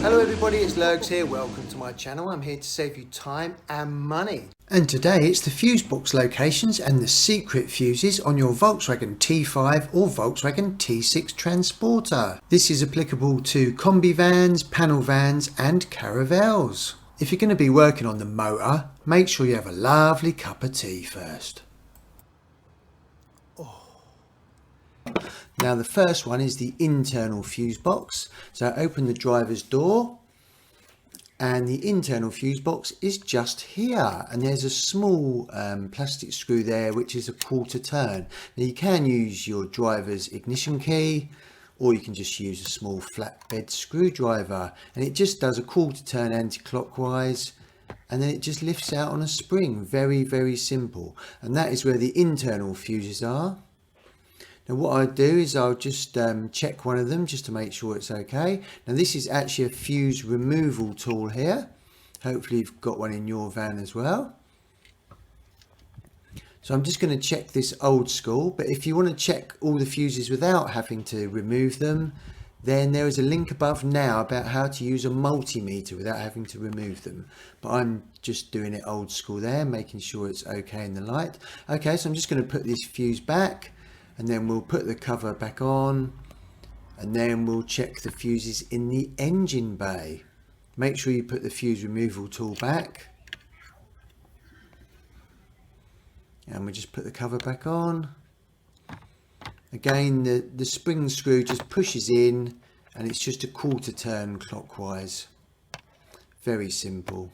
Hello everybody, it's Lurgs here. Welcome to my channel. I'm here to save you time and money. And today it's the fuse box locations and the secret fuses on your Volkswagen T5 or Volkswagen T6 Transporter. This is applicable to combi vans, panel vans and caravels. If you're going to be working on the motor, make sure you have a lovely cup of tea first. Now the first one is the internal fuse box. So open the driver's door and the internal fuse box is just here, and there's a small plastic screw there which is a quarter turn. Now you can use your driver's ignition key or you can just use a small flatbed screwdriver, and it just does a quarter turn anti-clockwise and then it just lifts out on a spring. Very simple. And that is where the internal fuses are. Now what I'll do is I'll just check one of them just to make sure it's okay. Now this is actually a fuse removal tool here. Hopefully you've got one in your van as well. So I'm just going to check this old school, but if you want to check all the fuses without having to remove them, then there is a link above now about how to use a multimeter without having to remove them. But I'm just doing it old school there, making sure it's okay in the light. Okay, so I'm just going to put this fuse back. And then we'll put the cover back on, and then we'll check the fuses in the engine bay. Make sure you put the fuse removal tool back. And we just put the cover back on. Again, the spring screw just pushes in and it's just a quarter turn clockwise. Very simple.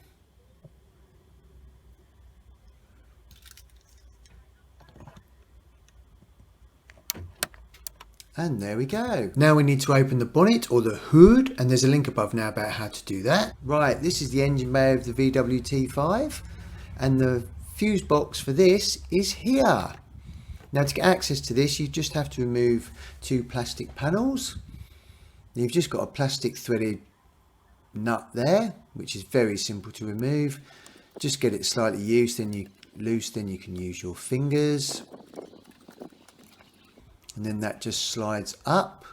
And there we go. Now we need to open the bonnet or the hood, and there's a link above now about how to do that. Right, this is the engine bay of the VW T5, and the fuse box for this is here. Now to get access to this, you just have to remove two plastic panels. You've just got a plastic threaded nut there, which is very simple to remove. Just get it slightly loose, then you can use your fingers. And then that just slides up.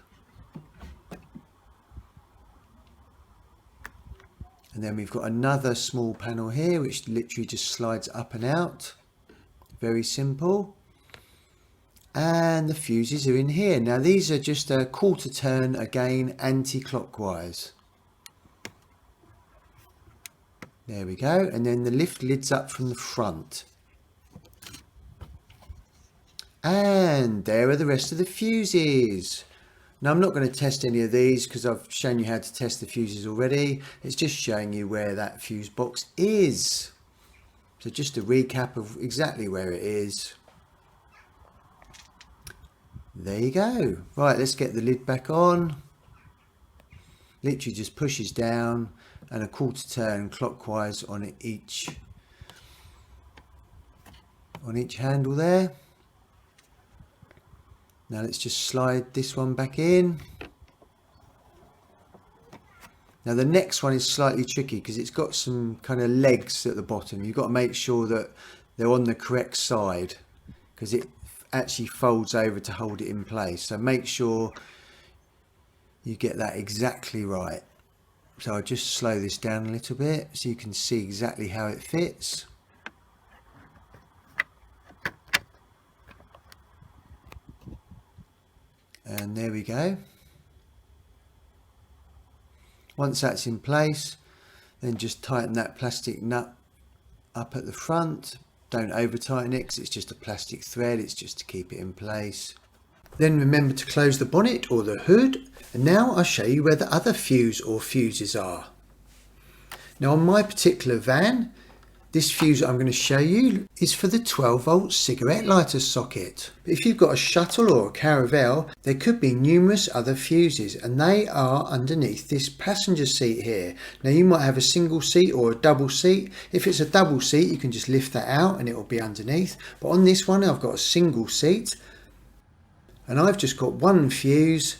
And then we've got another small panel here which literally just slides up and out. Very simple. And the fuses are in here. Now these are just a quarter turn, again anti-clockwise. There we go. And then the lift lid's up from the front. And there are the rest of the fuses. Now I'm not going to test any of these because I've shown you how to test the fuses already. It's just showing you where that fuse box is. So just a recap of exactly where it is. There you go. Right, let's get the lid back on. Literally just pushes down and a quarter turn clockwise on each handle there. Now let's just slide this one back in. Now the next one is slightly tricky because it's got some kind of legs at the bottom. You've got to make sure that they're on the correct side because it actually folds over to hold it in place. So make sure you get that exactly right. So I'll just slow this down a little bit so you can see exactly how it fits. And there we go. Once that's in place, then just tighten that plastic nut up at the front. Don't over tighten it because it's just a plastic thread, it's just to keep it in place. Then remember to close the bonnet or the hood, and now I'll show you where the other fuse or fuses are. Now on my particular van, this fuse I'm going to show you is for the 12-volt cigarette lighter socket. If you've got a shuttle or a caravel, there could be numerous other fuses, and they are underneath this passenger seat here. Now you might have a single seat or a double seat. If it's a double seat, you can just lift that out and it will be underneath. But on this one, I've got a single seat, and I've just got one fuse,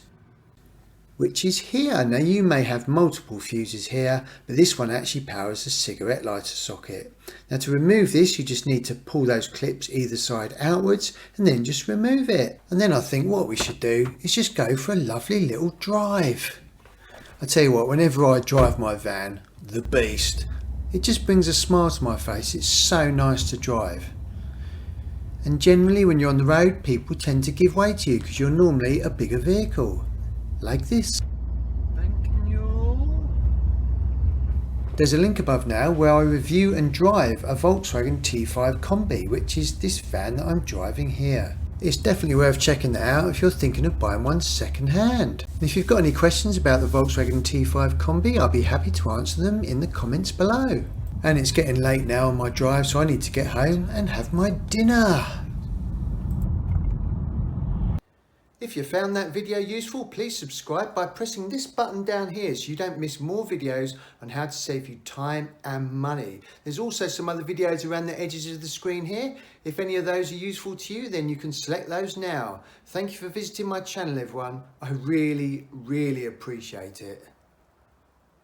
which is here. Now you may have multiple fuses here, but this one actually powers the cigarette lighter socket. Now to remove this, you just need to pull those clips either side outwards and then just remove it. And then I think what we should do is just go for a lovely little drive. I tell you what, whenever I drive my van, the Beast, it just brings a smile to my face. It's so nice to drive. And generally when you're on the road, people tend to give way to you because you're normally a bigger vehicle, like this. Thank you. There's a link above now where I review and drive a Volkswagen T5 Combi, which is this van that I'm driving here. It's definitely worth checking that out if you're thinking of buying one second hand. If you've got any questions about the Volkswagen T5 Combi, I'll be happy to answer them in the comments below. And it's getting late now on my drive, so I need to get home and have my dinner. If you found that video useful, please subscribe by pressing this button down here so you don't miss more videos on how to save you time and money. There's also some other videos around the edges of the screen here. If any of those are useful to you, then you can select those now. Thank you for visiting my channel, everyone. I really, really appreciate it.